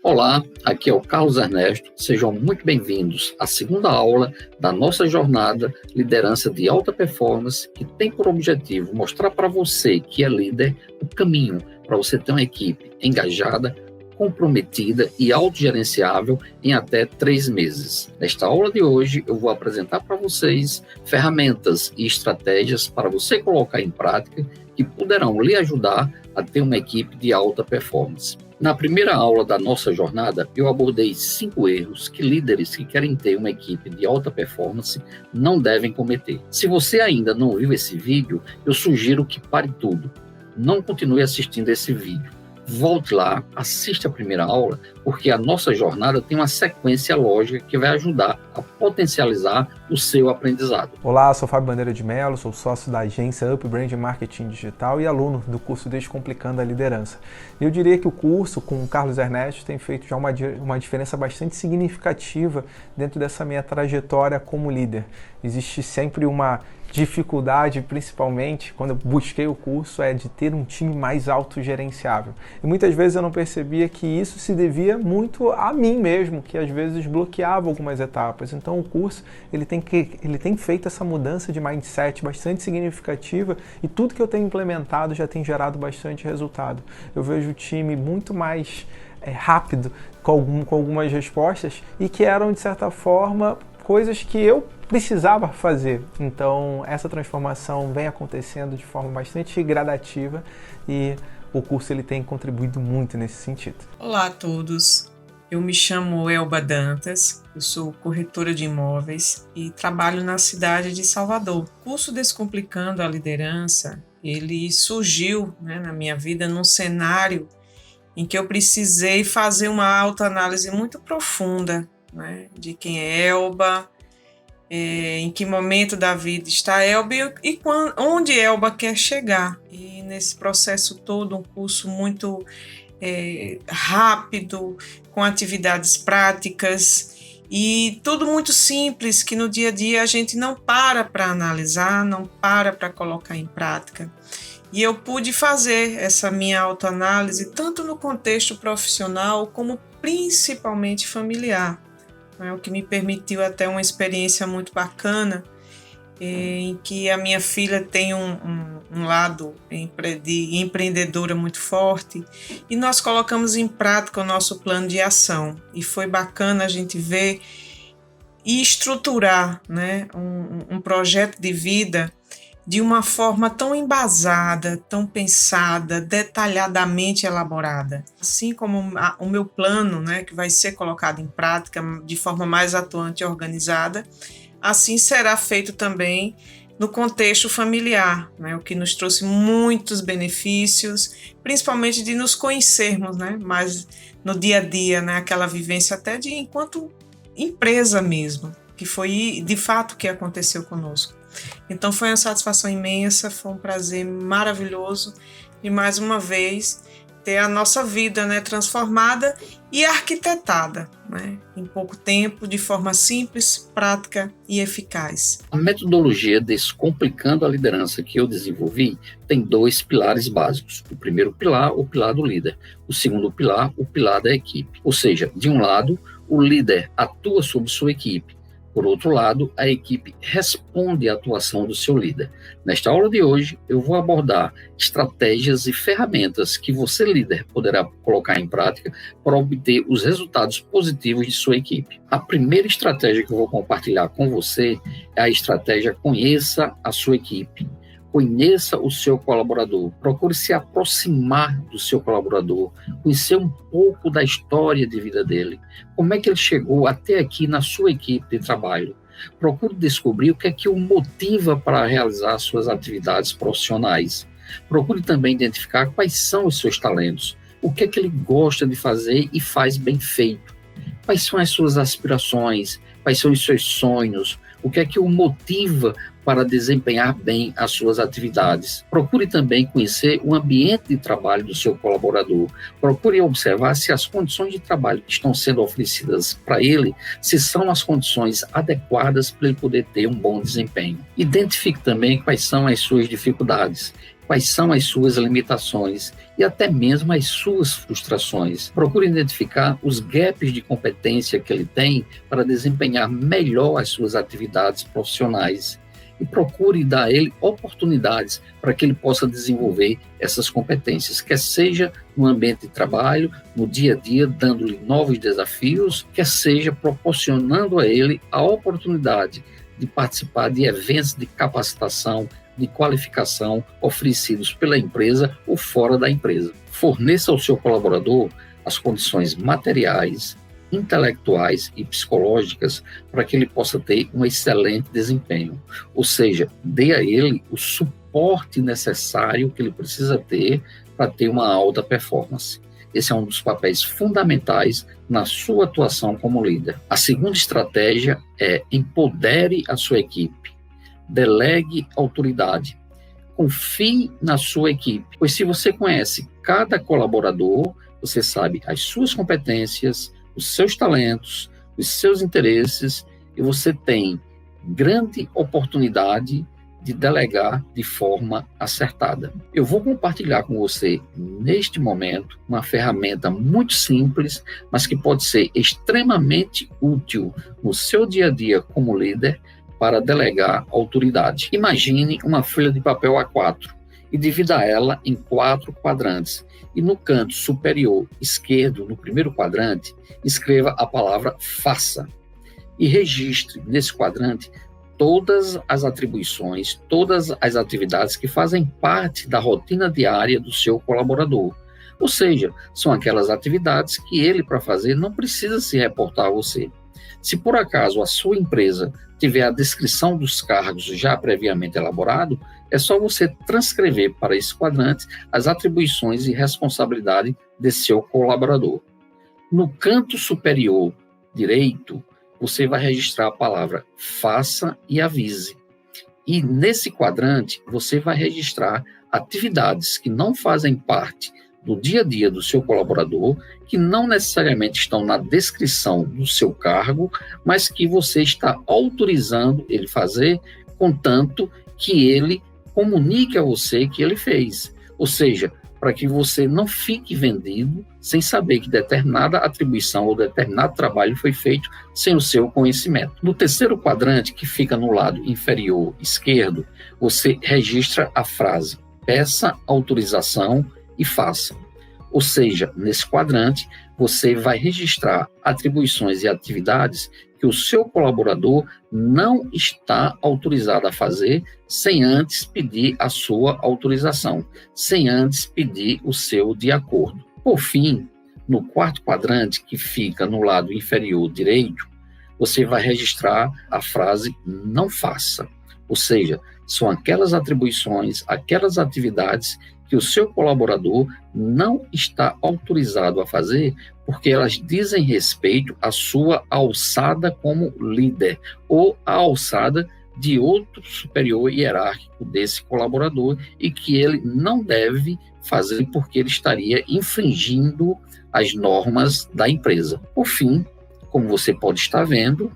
Olá, aqui é o Carlos Ernesto. Sejam muito bem-vindos à segunda aula da nossa jornada Liderança de Alta Performance, que tem por objetivo mostrar para você que é líder o caminho para você ter uma equipe engajada, comprometida e autogerenciável em até 3 meses. Nesta aula de hoje, eu vou apresentar para vocês ferramentas e estratégias para você colocar em prática que poderão lhe ajudar a ter uma equipe de alta performance. Na primeira aula da nossa jornada, eu abordei 5 erros que líderes que querem ter uma equipe de alta performance não devem cometer. Se você ainda não viu esse vídeo, eu sugiro que pare tudo. Não continue assistindo esse vídeo. Volte lá, assista a primeira aula, porque a nossa jornada tem uma sequência lógica que vai ajudar a potencializar o seu aprendizado. Olá, sou Fábio Bandeira de Mello, sou sócio da agência Up Brand Marketing Digital e aluno do curso Descomplicando a Liderança. Eu diria que o curso com o Carlos Ernesto tem feito já uma diferença bastante significativa dentro dessa minha trajetória como líder. Existe sempre uma dificuldade, principalmente quando eu busquei o curso, é de ter um time mais autogerenciável. E muitas vezes eu não percebia que isso se devia muito a mim mesmo, que às vezes bloqueava algumas etapas. Então o curso ele tem feito essa mudança de mindset bastante significativa e tudo que eu tenho implementado já tem gerado bastante resultado. Eu vejo o time muito mais rápido com algumas respostas e que eram, de certa forma, coisas que eu precisava fazer. Então essa transformação vem acontecendo de forma bastante gradativa e o curso ele tem contribuído muito nesse sentido. Olá a todos, eu me chamo Elba Dantas, eu sou corretora de imóveis e trabalho na cidade de Salvador. O curso Descomplicando a Liderança, ele surgiu na minha vida num cenário em que eu precisei fazer uma autoanálise muito profunda, de quem é Elba, em que momento da vida está Elba e onde Elba quer chegar. E nesse processo todo, um curso muito rápido, com atividades práticas e tudo muito simples, que no dia a dia a gente não para analisar, não para colocar em prática. E eu pude fazer essa minha autoanálise tanto no contexto profissional como principalmente familiar. O que me permitiu até uma experiência muito bacana, em que a minha filha tem um lado de empreendedora muito forte e nós colocamos em prática o nosso plano de ação. E foi bacana a gente ver e estruturar um projeto de vida de uma forma tão embasada, tão pensada, detalhadamente elaborada. Assim como o meu plano, que vai ser colocado em prática de forma mais atuante e organizada, assim será feito também no contexto familiar, o que nos trouxe muitos benefícios, principalmente de nos conhecermos, mais no dia a dia, aquela vivência até de enquanto empresa mesmo, que foi de fato o que aconteceu conosco. Então foi uma satisfação imensa, foi um prazer maravilhoso e mais uma vez ter a nossa vida transformada e arquitetada em pouco tempo, de forma simples, prática e eficaz. A metodologia Descomplicando a Liderança que eu desenvolvi tem 2 pilares básicos. O primeiro pilar, o pilar do líder. O segundo pilar, o pilar da equipe. Ou seja, de um lado, o líder atua sobre sua equipe. Por outro lado, a equipe responde à atuação do seu líder. Nesta aula de hoje, eu vou abordar estratégias e ferramentas que você, líder, poderá colocar em prática para obter os resultados positivos de sua equipe. A primeira estratégia que eu vou compartilhar com você é a estratégia Conheça a sua equipe. Conheça o seu colaborador, procure se aproximar do seu colaborador, conhecer um pouco da história de vida dele, como é que ele chegou até aqui na sua equipe de trabalho. Procure descobrir o que é que o motiva para realizar suas atividades profissionais. Procure também identificar quais são os seus talentos, o que é que ele gosta de fazer e faz bem feito. Quais são as suas aspirações, quais são os seus sonhos, o que é que o motiva para desempenhar bem as suas atividades. Procure também conhecer o ambiente de trabalho do seu colaborador. Procure observar se as condições de trabalho que estão sendo oferecidas para ele, se são as condições adequadas para ele poder ter um bom desempenho. Identifique também quais são as suas dificuldades. quais são as suas limitações e até mesmo as suas frustrações. Procure identificar os gaps de competência que ele tem para desempenhar melhor as suas atividades profissionais e procure dar a ele oportunidades para que ele possa desenvolver essas competências, quer seja no ambiente de trabalho, no dia a dia, dando-lhe novos desafios, quer seja proporcionando a ele a oportunidade de participar de eventos de capacitação, de qualificação oferecidos pela empresa ou fora da empresa. Forneça ao seu colaborador as condições materiais, intelectuais e psicológicas para que ele possa ter um excelente desempenho. Ou seja, dê a ele o suporte necessário que ele precisa ter para ter uma alta performance. Esse é um dos papéis fundamentais na sua atuação como líder. A segunda estratégia é empodere a sua equipe. Delegue autoridade. Confie na sua equipe, pois se você conhece cada colaborador, você sabe as suas competências, os seus talentos, os seus interesses, e você tem grande oportunidade de delegar de forma acertada. Eu vou compartilhar com você, neste momento, uma ferramenta muito simples, mas que pode ser extremamente útil no seu dia a dia como líder para delegar autoridade. Imagine uma folha de papel A4 e divida ela em 4 quadrantes. E no canto superior esquerdo, no primeiro quadrante, escreva a palavra faça e registre nesse quadrante todas as atribuições, todas as atividades que fazem parte da rotina diária do seu colaborador. Ou seja, são aquelas atividades que ele, para fazer, não precisa se reportar a você. Se por acaso a sua empresa tiver a descrição dos cargos já previamente elaborado, é só você transcrever para esse quadrante as atribuições e responsabilidade desse seu colaborador. No canto superior direito, você vai registrar a palavra faça e avise. E nesse quadrante, você vai registrar atividades que não fazem parte do dia a dia do seu colaborador, que não necessariamente estão na descrição do seu cargo, mas que você está autorizando ele fazer, contanto que ele comunique a você que ele fez. Ou seja, para que você não fique vendido sem saber que determinada atribuição ou determinado trabalho foi feito sem o seu conhecimento. No terceiro quadrante, que fica no lado inferior esquerdo, você registra a frase peça autorização e faça. Ou seja, nesse quadrante, você vai registrar atribuições e atividades que o seu colaborador não está autorizado a fazer sem antes pedir a sua autorização, sem antes pedir o seu de acordo. Por fim, no quarto quadrante, que fica no lado inferior direito, você vai registrar a frase não faça. Ou seja, são aquelas atribuições, aquelas atividades que o seu colaborador não está autorizado a fazer porque elas dizem respeito à sua alçada como líder ou à alçada de outro superior hierárquico desse colaborador e que ele não deve fazer porque ele estaria infringindo as normas da empresa. Por fim, como você pode estar vendo,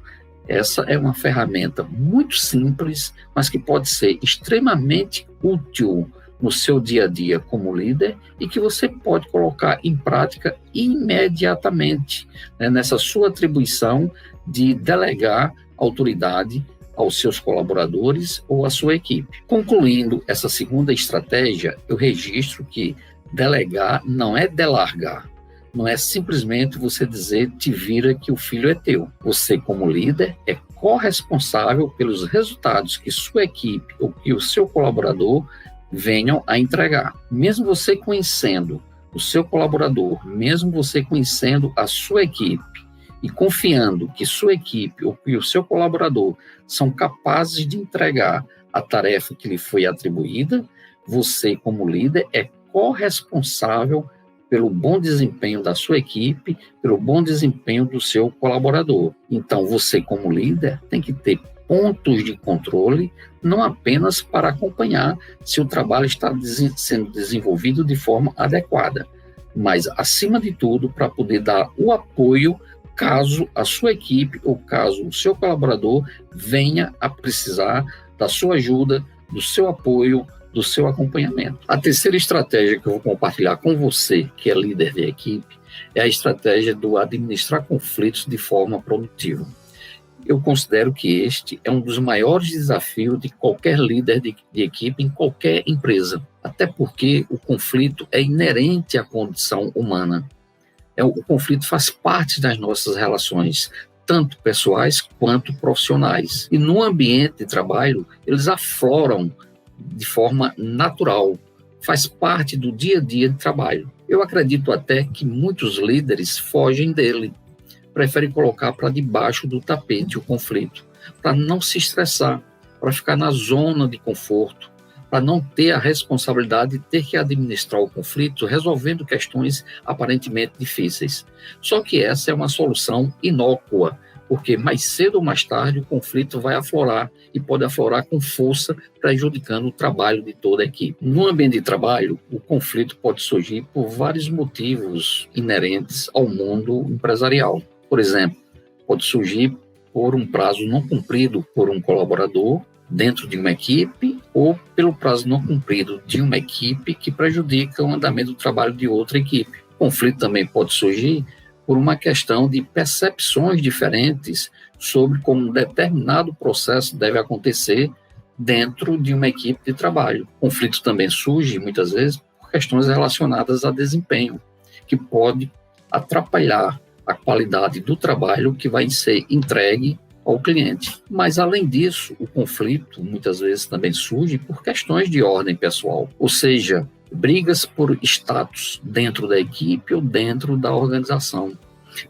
essa é uma ferramenta muito simples, mas que pode ser extremamente útil no seu dia a dia como líder e que você pode colocar em prática imediatamente, né, nessa sua atribuição de delegar autoridade aos seus colaboradores ou à sua equipe. Concluindo essa segunda estratégia, eu registro que delegar não é delargar, não é simplesmente você dizer te vira que o filho é teu. Você, como líder, é corresponsável pelos resultados que sua equipe ou que o seu colaborador venham a entregar. Mesmo você conhecendo o seu colaborador, mesmo você conhecendo a sua equipe e confiando que sua equipe ou que o seu colaborador são capazes de entregar a tarefa que lhe foi atribuída, você, como líder, é corresponsável pelo bom desempenho da sua equipe, pelo bom desempenho do seu colaborador. Então, você, como líder, tem que ter pontos de controle, não apenas para acompanhar se o trabalho está sendo desenvolvido de forma adequada, mas, acima de tudo, para poder dar o apoio caso a sua equipe ou caso o seu colaborador venha a precisar da sua ajuda, do seu apoio, do seu acompanhamento. A terceira estratégia que eu vou compartilhar com você, que é líder de equipe, é a estratégia do administrar conflitos de forma produtiva. Eu considero que este é um dos maiores desafios de qualquer líder de equipe em qualquer empresa, até porque o conflito é inerente à condição humana. O conflito faz parte das nossas relações, tanto pessoais quanto profissionais. E no ambiente de trabalho, eles afloram de forma natural, faz parte do dia a dia de trabalho. Eu acredito até que muitos líderes fogem dele, preferem colocar para debaixo do tapete o conflito, para não se estressar, para ficar na zona de conforto, para não ter a responsabilidade de ter que administrar o conflito, resolvendo questões aparentemente difíceis. Só que essa é uma solução inócua, porque mais cedo ou mais tarde o conflito vai aflorar e pode aflorar com força, prejudicando o trabalho de toda a equipe. No ambiente de trabalho, o conflito pode surgir por vários motivos inerentes ao mundo empresarial. Por exemplo, pode surgir por um prazo não cumprido por um colaborador dentro de uma equipe ou pelo prazo não cumprido de uma equipe que prejudica o andamento do trabalho de outra equipe. O conflito também pode surgir por uma questão de percepções diferentes sobre como um determinado processo deve acontecer dentro de uma equipe de trabalho. O conflito também surge, muitas vezes, por questões relacionadas a desempenho, que pode atrapalhar a qualidade do trabalho que vai ser entregue ao cliente. Mas, além disso, o conflito muitas vezes também surge por questões de ordem pessoal, ou seja, brigas por status dentro da equipe ou dentro da organização,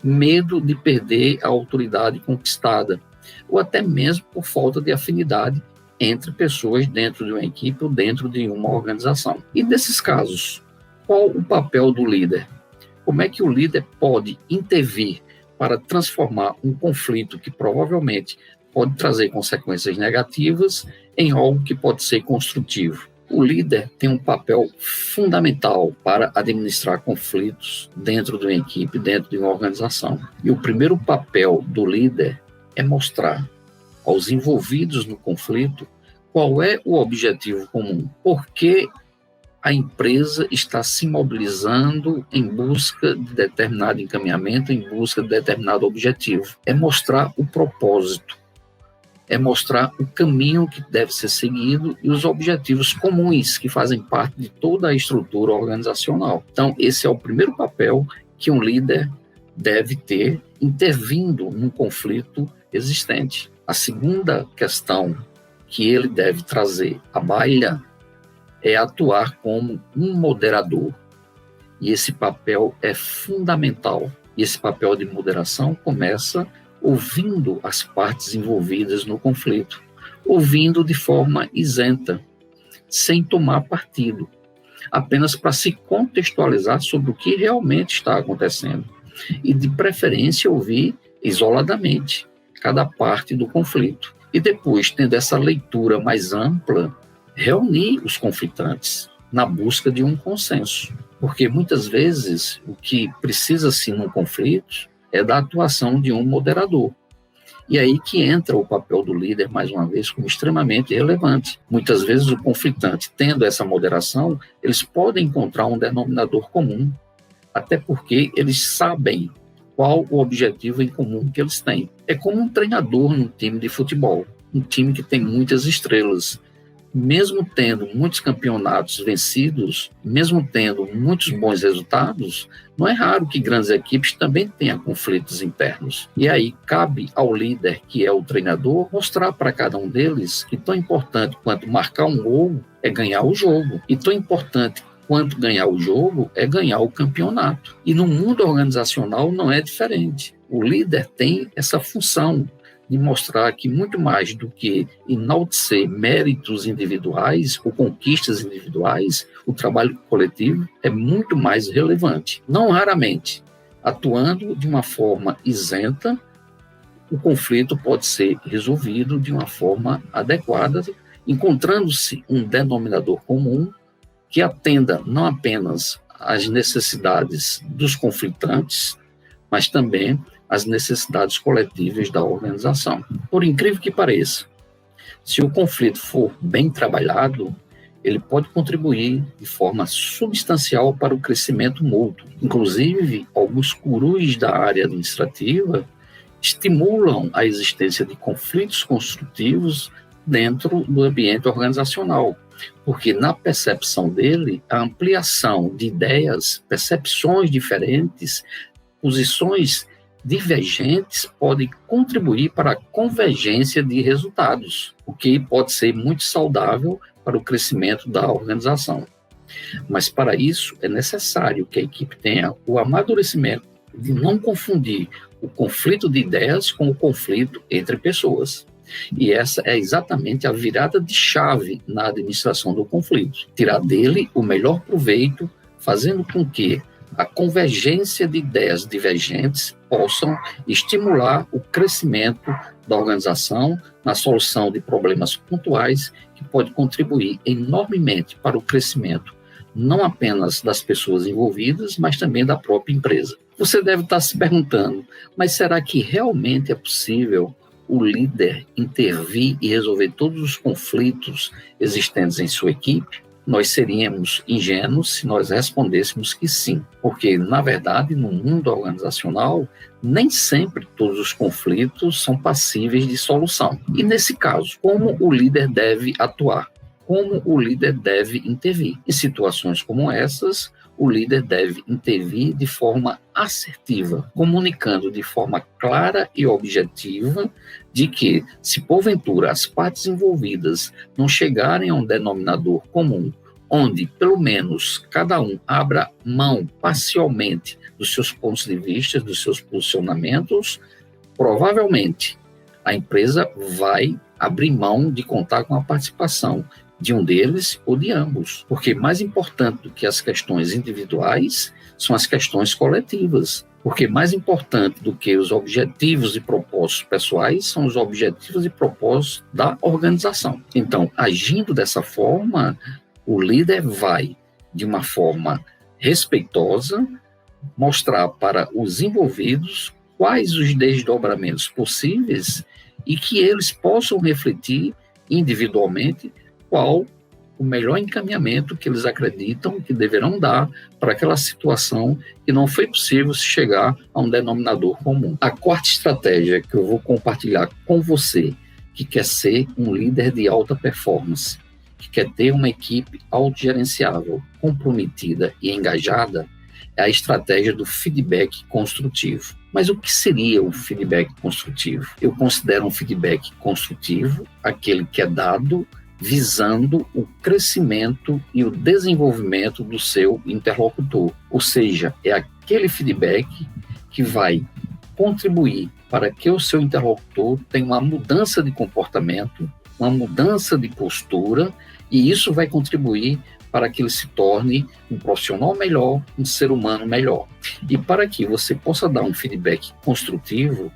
medo de perder a autoridade conquistada, ou até mesmo por falta de afinidade entre pessoas dentro de uma equipe ou dentro de uma organização. E nesses casos, qual o papel do líder? Como é que o líder pode intervir para transformar um conflito que provavelmente pode trazer consequências negativas em algo que pode ser construtivo? O líder tem um papel fundamental para administrar conflitos dentro de uma equipe, dentro de uma organização. E o primeiro papel do líder é mostrar aos envolvidos no conflito qual é o objetivo comum. Por que a empresa está se mobilizando em busca de determinado encaminhamento, em busca de determinado objetivo. É mostrar o propósito, é mostrar o caminho que deve ser seguido e os objetivos comuns que fazem parte de toda a estrutura organizacional. Então, esse é o primeiro papel que um líder deve ter intervindo num conflito existente. A segunda questão que ele deve trazer à baila é atuar como um moderador. E esse papel é fundamental. E esse papel de moderação começa ouvindo as partes envolvidas no conflito, ouvindo de forma isenta, sem tomar partido, apenas para se contextualizar sobre o que realmente está acontecendo. E, de preferência, ouvir isoladamente cada parte do conflito. E depois, tendo essa leitura mais ampla, reunir os conflitantes na busca de um consenso. Porque muitas vezes o que precisa-se num conflito é da atuação de um moderador. E aí que entra o papel do líder, mais uma vez, como extremamente relevante. Muitas vezes o conflitante, tendo essa moderação, eles podem encontrar um denominador comum, até porque eles sabem qual o objetivo em comum que eles têm. É como um treinador num time de futebol, um time que tem muitas estrelas. Mesmo tendo muitos campeonatos vencidos, mesmo tendo muitos bons resultados, não é raro que grandes equipes também tenham conflitos internos. E aí cabe ao líder, que é o treinador, mostrar para cada um deles que tão importante quanto marcar um gol é ganhar o jogo. E tão importante quanto ganhar o jogo é ganhar o campeonato. E no mundo organizacional não é diferente. O líder tem essa função de mostrar que muito mais do que enaltecer méritos individuais ou conquistas individuais, o trabalho coletivo é muito mais relevante. Não raramente, atuando de uma forma isenta, o conflito pode ser resolvido de uma forma adequada, encontrando-se um denominador comum que atenda não apenas às necessidades dos conflitantes, mas também as necessidades coletivas da organização. Por incrível que pareça, se o conflito for bem trabalhado, ele pode contribuir de forma substancial para o crescimento mútuo. Inclusive, alguns gurus da área administrativa estimulam a existência de conflitos construtivos dentro do ambiente organizacional, porque na percepção dele, a ampliação de ideias, percepções diferentes, posições divergentes podem contribuir para a convergência de resultados, o que pode ser muito saudável para o crescimento da organização. Mas para isso é necessário que a equipe tenha o amadurecimento de não confundir o conflito de ideias com o conflito entre pessoas. E essa é exatamente a virada de chave na administração do conflito. Tirar dele o melhor proveito, fazendo com que a convergência de ideias divergentes possam estimular o crescimento da organização na solução de problemas pontuais que pode contribuir enormemente para o crescimento não apenas das pessoas envolvidas, mas também da própria empresa. Você deve estar se perguntando, mas será que realmente é possível o líder intervir e resolver todos os conflitos existentes em sua equipe? Nós seríamos ingênuos se nós respondêssemos que sim, porque, na verdade, no mundo organizacional, nem sempre todos os conflitos são passíveis de solução. E, nesse caso, como o líder deve atuar? Como o líder deve intervir? Em situações como essas, o líder deve intervir de forma assertiva, comunicando de forma clara e objetiva de que, se porventura as partes envolvidas não chegarem a um denominador comum, onde pelo menos cada um abra mão parcialmente dos seus pontos de vista, dos seus posicionamentos, provavelmente a empresa vai abrir mão de contar com a participação de um deles ou de ambos, porque mais importante do que as questões individuais são as questões coletivas, porque mais importante do que os objetivos e propósitos pessoais são os objetivos e propósitos da organização. Então, agindo dessa forma, o líder vai, de uma forma respeitosa, mostrar para os envolvidos quais os desdobramentos possíveis e que eles possam refletir individualmente qual o melhor encaminhamento que eles acreditam que deverão dar para aquela situação que não foi possível se chegar a um denominador comum. A quarta estratégia que eu vou compartilhar com você, que quer ser um líder de alta performance, que quer ter uma equipe autogerenciável, comprometida e engajada, é a estratégia do feedback construtivo. Mas o que seria o feedback construtivo? Eu considero um feedback construtivo aquele que é dado visando o crescimento e o desenvolvimento do seu interlocutor. Ou seja, é aquele feedback que vai contribuir para que o seu interlocutor tenha uma mudança de comportamento, uma mudança de postura, e isso vai contribuir para que ele se torne um profissional melhor, um ser humano melhor. E para que você possa dar um feedback construtivo,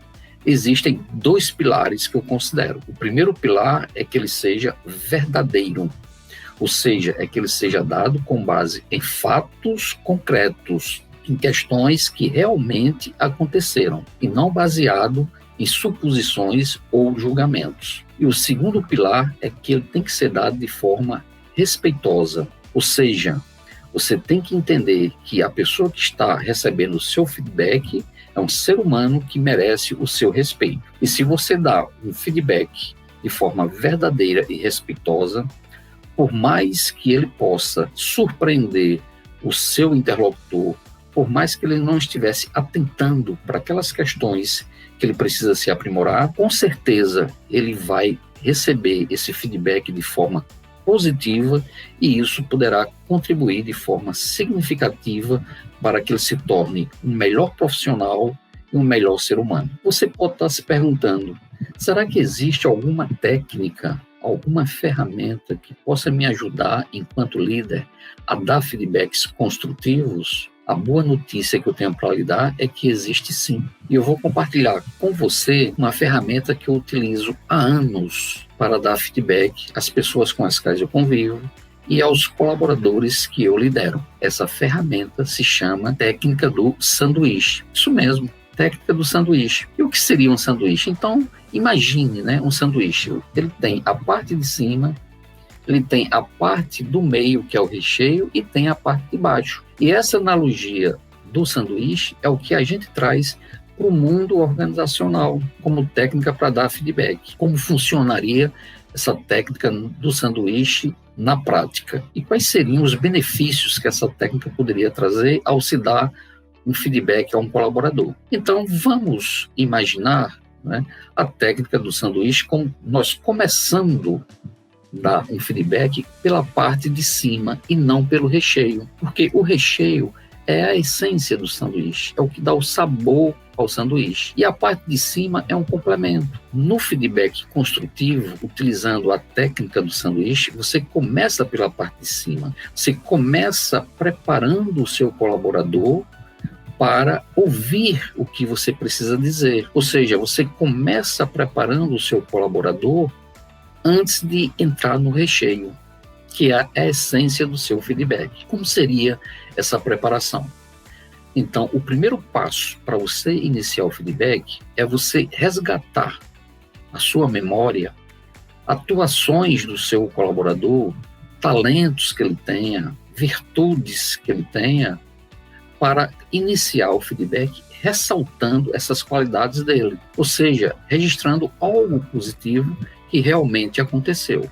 existem dois pilares que eu considero. O primeiro pilar é que ele seja verdadeiro, ou seja, é que ele seja dado com base em fatos concretos, em questões que realmente aconteceram, e não baseado em suposições ou julgamentos. E o segundo pilar é que ele tem que ser dado de forma respeitosa, ou seja, você tem que entender que a pessoa que está recebendo o seu feedback é um ser humano que merece o seu respeito. E se você dá um feedback de forma verdadeira e respeitosa, por mais que ele possa surpreender o seu interlocutor, por mais que ele não estivesse atentando para aquelas questões que ele precisa se aprimorar, com certeza ele vai receber esse feedback de forma positiva, e isso poderá contribuir de forma significativa para que ele se torne um melhor profissional e um melhor ser humano. Você pode estar se perguntando, será que existe alguma técnica, alguma ferramenta que possa me ajudar, enquanto líder, a dar feedbacks construtivos? A boa notícia que eu tenho para lhe dar é que existe sim. E eu vou compartilhar com você uma ferramenta que eu utilizo há anos para dar feedback às pessoas com as quais eu convivo e aos colaboradores que eu lidero. Essa ferramenta se chama técnica do sanduíche. Isso mesmo, técnica do sanduíche. E o que seria um sanduíche? Então, imagine, um sanduíche. Ele tem a parte de cima, Ele tem a parte do meio, que é o recheio, e tem a parte de baixo. E essa analogia do sanduíche é o que a gente traz para o mundo organizacional como técnica para dar feedback. Como funcionaria essa técnica do sanduíche na prática? E quais seriam os benefícios que essa técnica poderia trazer ao se dar um feedback a um colaborador? Então, vamos imaginar, né, a técnica do sanduíche como nós começando a dar um feedback pela parte de cima e não pelo recheio, porque o recheio é a essência do sanduíche, é o que dá o sabor ao sanduíche. E a parte de cima é um complemento. No feedback construtivo, utilizando a técnica do sanduíche, você começa pela parte de cima. Você começa preparando o seu colaborador para ouvir o que você precisa dizer. Ou seja, você começa preparando o seu colaborador antes de entrar no recheio, que é a essência do seu feedback. Como seria essa preparação? Então, o primeiro passo para você iniciar o feedback é você resgatar a sua memória, atuações do seu colaborador, talentos que ele tenha, virtudes que ele tenha, para iniciar o feedback ressaltando essas qualidades dele, ou seja, registrando algo positivo que realmente aconteceu.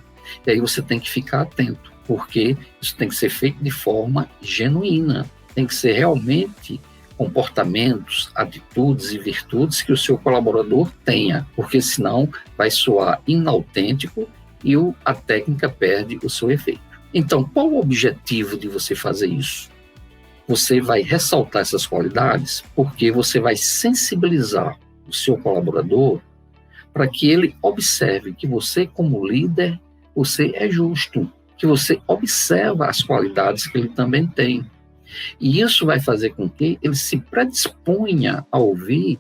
E aí você tem que ficar atento, porque isso tem que ser feito de forma genuína, tem que ser realmente comportamentos, atitudes e virtudes que o seu colaborador tenha, porque senão vai soar inautêntico e a técnica perde o seu efeito. Então, qual o objetivo de você fazer isso? Você vai ressaltar essas qualidades porque você vai sensibilizar o seu colaborador para que ele observe que você, como líder, você é justo, que você observa as qualidades que ele também tem. E isso vai fazer com que ele se predisponha a ouvir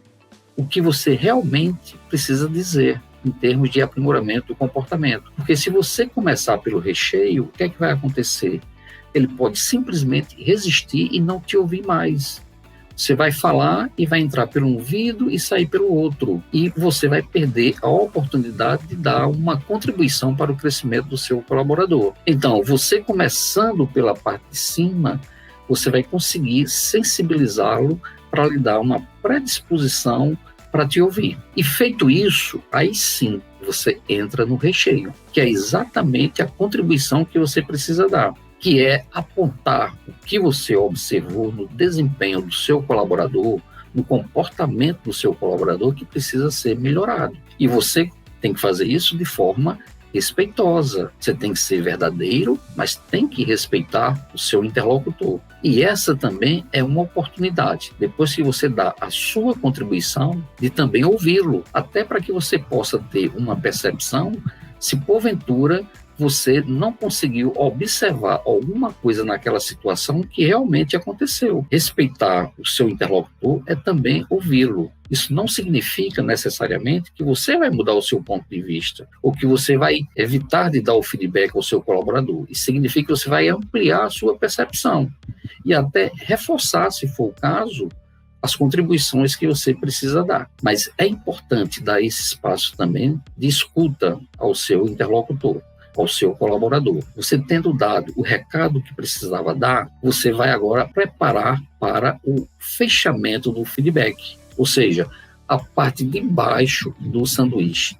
o que você realmente precisa dizer em termos de aprimoramento do comportamento. Porque se você começar pelo recheio, o que é que vai acontecer? Ele pode simplesmente resistir e não te ouvir mais. Você vai falar e vai entrar por um ouvido e sair pelo outro. E você vai perder a oportunidade de dar uma contribuição para o crescimento do seu colaborador. Então, você começando pela parte de cima, você vai conseguir sensibilizá-lo para lhe dar uma predisposição para te ouvir. E feito isso, aí sim você entra no recheio, que é exatamente a contribuição que você precisa dar, que é apontar o que você observou no desempenho do seu colaborador, no comportamento do seu colaborador que precisa ser melhorado. E você tem que fazer isso de forma respeitosa. Você tem que ser verdadeiro, mas tem que respeitar o seu interlocutor. E essa também é uma oportunidade, depois que você dá a sua contribuição, de também ouvi-lo, até para que você possa ter uma percepção se porventura você não conseguiu observar alguma coisa naquela situação que realmente aconteceu. Respeitar o seu interlocutor é também ouvi-lo. Isso não significa necessariamente que você vai mudar o seu ponto de vista ou que você vai evitar de dar o feedback ao seu colaborador. Isso significa que você vai ampliar a sua percepção e até reforçar, se for o caso, as contribuições que você precisa dar. Mas é importante dar esse espaço também de escuta ao seu interlocutor, ao seu colaborador. Você tendo dado o recado que precisava dar, você vai agora preparar para o fechamento do feedback, ou seja, a parte de baixo do sanduíche,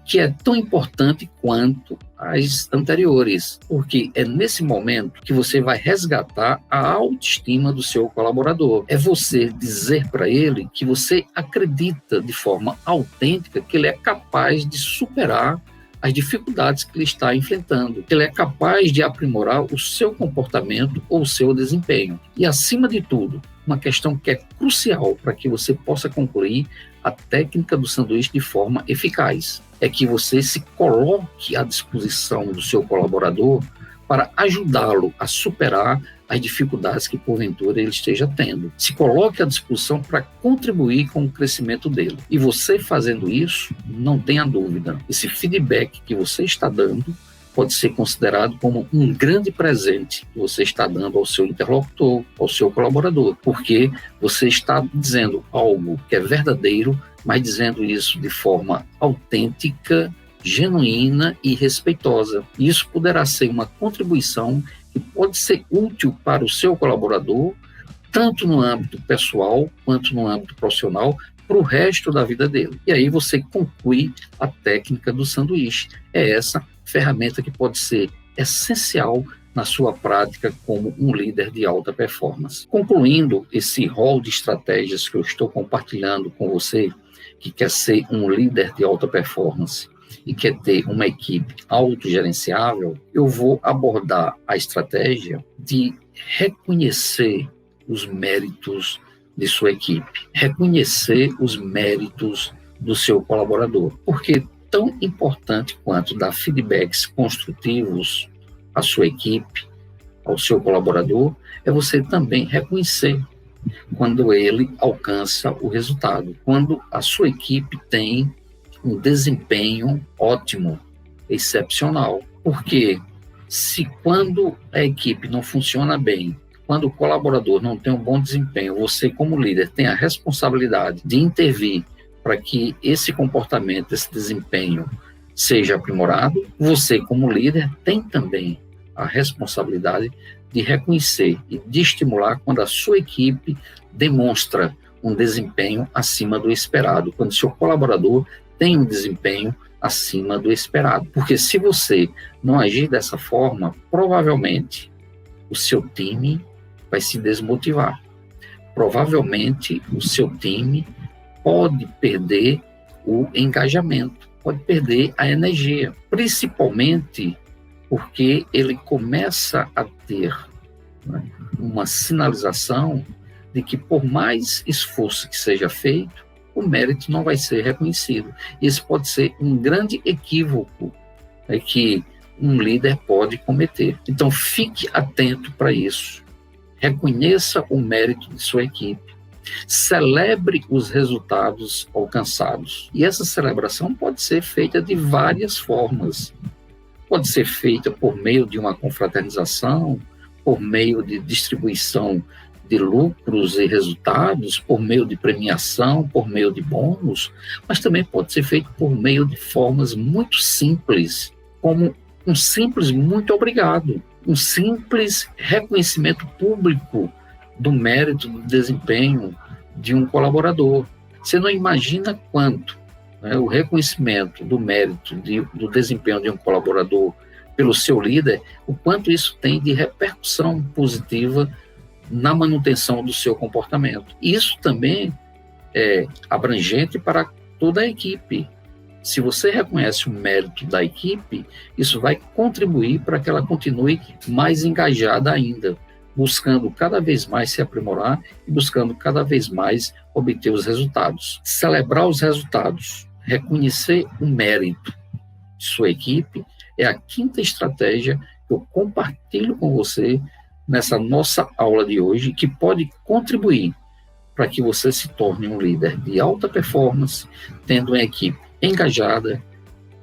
que é tão importante quanto as anteriores, porque é nesse momento que você vai resgatar a autoestima do seu colaborador. É você dizer para ele que você acredita de forma autêntica que ele é capaz de superar as dificuldades que ele está enfrentando, que ele é capaz de aprimorar o seu comportamento ou o seu desempenho. E, acima de tudo, uma questão que é crucial para que você possa concluir a técnica do sanduíche de forma eficaz, é que você se coloque à disposição do seu colaborador para ajudá-lo a superar as dificuldades que porventura ele esteja tendo. Se coloque à disposição para contribuir com o crescimento dele. E você fazendo isso, não tenha dúvida, esse feedback que você está dando pode ser considerado como um grande presente que você está dando ao seu interlocutor, ao seu colaborador, porque você está dizendo algo que é verdadeiro, mas dizendo isso de forma autêntica genuína e respeitosa. Isso poderá ser uma contribuição que pode ser útil para o seu colaborador, tanto no âmbito pessoal quanto no âmbito profissional, para o resto da vida dele. E aí você conclui a técnica do sanduíche. É essa ferramenta que pode ser essencial na sua prática como um líder de alta performance. Concluindo esse rol de estratégias que eu estou compartilhando com você, que quer ser um líder de alta performance e quer ter uma equipe autogerenciável, eu vou abordar a estratégia de reconhecer os méritos de sua equipe, reconhecer os méritos do seu colaborador, porque tão importante quanto dar feedbacks construtivos à sua equipe, ao seu colaborador, é você também reconhecer quando ele alcança o resultado, quando a sua equipe tem um desempenho ótimo, excepcional. Porque se quando a equipe não funciona bem, quando o colaborador não tem um bom desempenho, você como líder tem a responsabilidade de intervir para que esse comportamento, esse desempenho seja aprimorado, você como líder tem também a responsabilidade de reconhecer e de estimular quando a sua equipe demonstra um desempenho acima do esperado, quando seu colaborador tem um desempenho acima do esperado. Porque se você não agir dessa forma, provavelmente o seu time vai se desmotivar. Provavelmente o seu time pode perder o engajamento, pode perder a energia, principalmente porque ele começa a ter, né, uma sinalização de que por mais esforço que seja feito, o mérito não vai ser reconhecido. Esse pode ser um grande equívoco, né, que um líder pode cometer. Então fique atento para isso. Reconheça o mérito de sua equipe. Celebre os resultados alcançados. E essa celebração pode ser feita de várias formas. Pode ser feita por meio de uma confraternização, por meio de distribuição de lucros e resultados, por meio de premiação, por meio de bônus, mas também pode ser feito por meio de formas muito simples, como um simples muito obrigado, um simples reconhecimento público do mérito, do desempenho de um colaborador. Você não imagina quanto, né, o reconhecimento do mérito, do desempenho de um colaborador pelo seu líder, o quanto isso tem de repercussão positiva na manutenção do seu comportamento. Isso também é abrangente para toda a equipe. Se você reconhece o mérito da equipe, isso vai contribuir para que ela continue mais engajada ainda, buscando cada vez mais se aprimorar e buscando cada vez mais obter os resultados. Celebrar os resultados, reconhecer o mérito de sua equipe é a quinta estratégia que eu compartilho com você nessa nossa aula de hoje, que pode contribuir para que você se torne um líder de alta performance, tendo uma equipe engajada,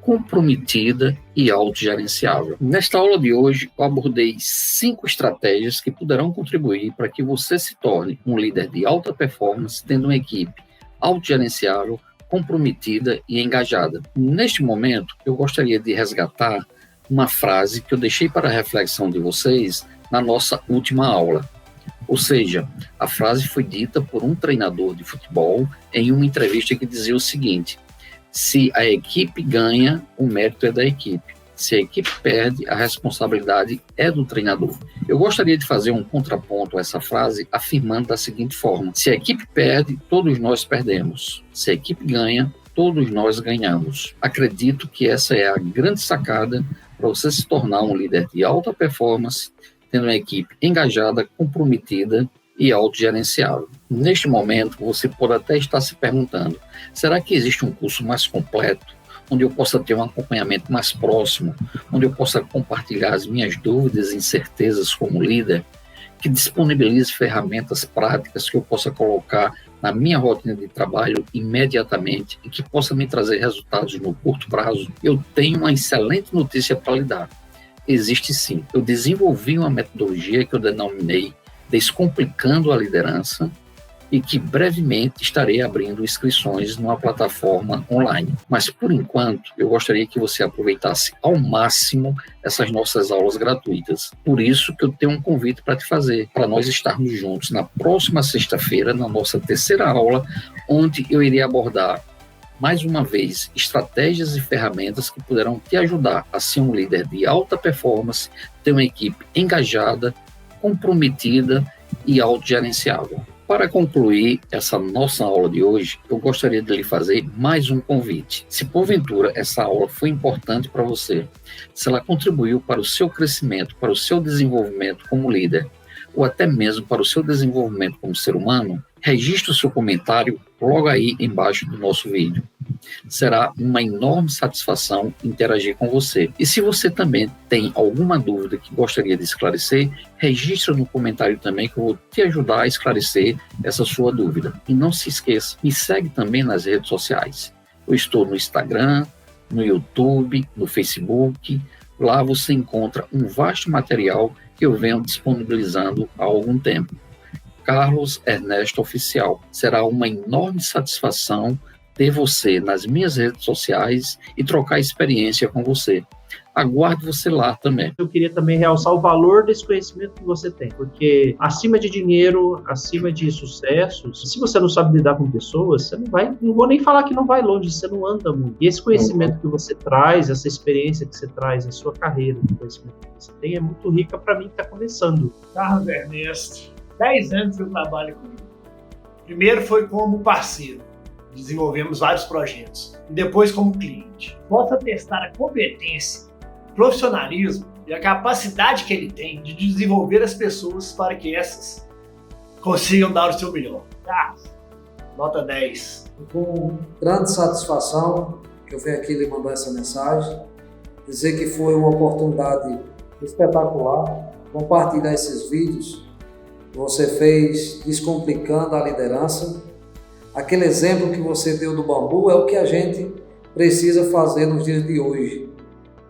comprometida e autogerenciável. Nesta aula de hoje, eu abordei 5 estratégias que poderão contribuir para que você se torne um líder de alta performance, tendo uma equipe autogerenciável, comprometida e engajada. Neste momento, eu gostaria de resgatar uma frase que eu deixei para a reflexão de vocês na nossa última aula. Ou seja, a frase foi dita por um treinador de futebol em uma entrevista que dizia o seguinte: se a equipe ganha, o mérito é da equipe. Se a equipe perde, a responsabilidade é do treinador. Eu gostaria de fazer um contraponto a essa frase afirmando da seguinte forma: se a equipe perde, todos nós perdemos. Se a equipe ganha, todos nós ganhamos. Acredito que essa é a grande sacada para você se tornar um líder de alta performance, tendo uma equipe engajada, comprometida e autogerenciável. Neste momento, você pode até estar se perguntando: será que existe um curso mais completo, onde eu possa ter um acompanhamento mais próximo, onde eu possa compartilhar as minhas dúvidas e incertezas como líder, que disponibilize ferramentas práticas que eu possa colocar na minha rotina de trabalho imediatamente e que possa me trazer resultados no curto prazo? Eu tenho uma excelente notícia para lhe dar. Existe sim. Eu desenvolvi uma metodologia que eu denominei Descomplicando a Liderança, e que brevemente estarei abrindo inscrições numa plataforma online. Mas, por enquanto, eu gostaria que você aproveitasse ao máximo essas nossas aulas gratuitas. Por isso que eu tenho um convite para te fazer, para nós estarmos juntos na próxima sexta-feira, na nossa terceira aula, onde eu irei abordar mais uma vez, estratégias e ferramentas que poderão te ajudar a ser um líder de alta performance, ter uma equipe engajada, comprometida e autogerenciável. Para concluir essa nossa aula de hoje, eu gostaria de lhe fazer mais um convite. Se porventura essa aula foi importante para você, se ela contribuiu para o seu crescimento, para o seu desenvolvimento como líder, ou até mesmo para o seu desenvolvimento como ser humano, registre o seu comentário logo aí embaixo do nosso vídeo. Será uma enorme satisfação interagir com você. E se você também tem alguma dúvida que gostaria de esclarecer, registre no comentário também que eu vou te ajudar a esclarecer essa sua dúvida. E não se esqueça, me segue também nas redes sociais. Eu estou no Instagram, no YouTube, no Facebook. Lá você encontra um vasto material que eu venho disponibilizando há algum tempo. Carlos Ernesto Oficial. Será uma enorme satisfação ter você nas minhas redes sociais e trocar experiência com você. Aguardo você lá também. Eu queria também realçar o valor desse conhecimento que você tem, porque acima de dinheiro, acima de sucesso, se você não sabe lidar com pessoas, você não vou nem falar que não vai longe, você não anda muito. E esse conhecimento que você traz, essa experiência que você traz na sua carreira, o conhecimento que você tem, é muito rica para mim que está começando. Carlos Ernesto, 10 anos eu trabalho com ele. Primeiro foi como parceiro, desenvolvemos vários projetos, e depois como cliente. Posso atestar a competência, profissionalismo e a capacidade que ele tem de desenvolver as pessoas para que essas consigam dar o seu melhor. Nota 10. Com grande satisfação que eu venho aqui lhe mandar essa mensagem, dizer que foi uma oportunidade espetacular compartilhar esses vídeos que você fez descomplicando a liderança. Aquele exemplo que você deu do bambu é o que a gente precisa fazer nos dias de hoje.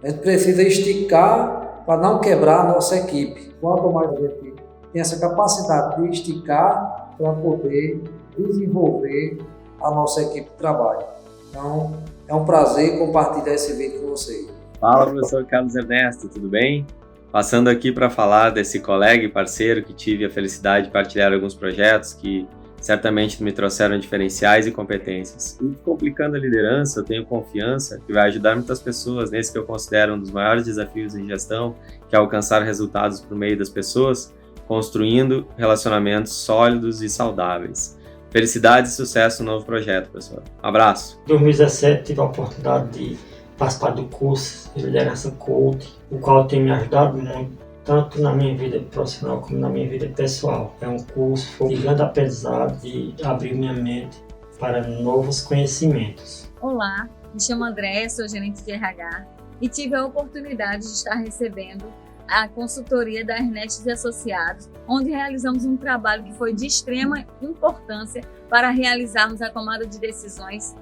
A gente precisa esticar para não quebrar a nossa equipe. Quanto mais a gente tem essa capacidade de esticar para poder desenvolver a nossa equipe de trabalho. Então, é um prazer compartilhar esse vídeo com vocês. Fala, professor Carlos Ernesto, tudo bem? Passando aqui para falar desse colega e parceiro que tive a felicidade de partilhar alguns projetos que certamente me trouxeram diferenciais e competências. E complicando a liderança, eu tenho confiança que vai ajudar muitas pessoas nesse que eu considero um dos maiores desafios em gestão, que é alcançar resultados por meio das pessoas, construindo relacionamentos sólidos e saudáveis. Felicidades e sucesso no novo projeto, pessoal. Abraço! Em 2017 tive a oportunidade de participar do curso de liderança coach, o qual tem me ajudado muito, tanto na minha vida profissional como na minha vida pessoal. É um curso de grande aprendizado e abrir minha mente para novos conhecimentos. Olá, me chamo André, sou gerente de RH e tive a oportunidade de estar recebendo a consultoria da Ernesto e Associados, onde realizamos um trabalho que foi de extrema importância para realizarmos a tomada de decisões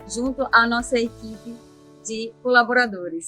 junto à nossa equipe de colaboradores.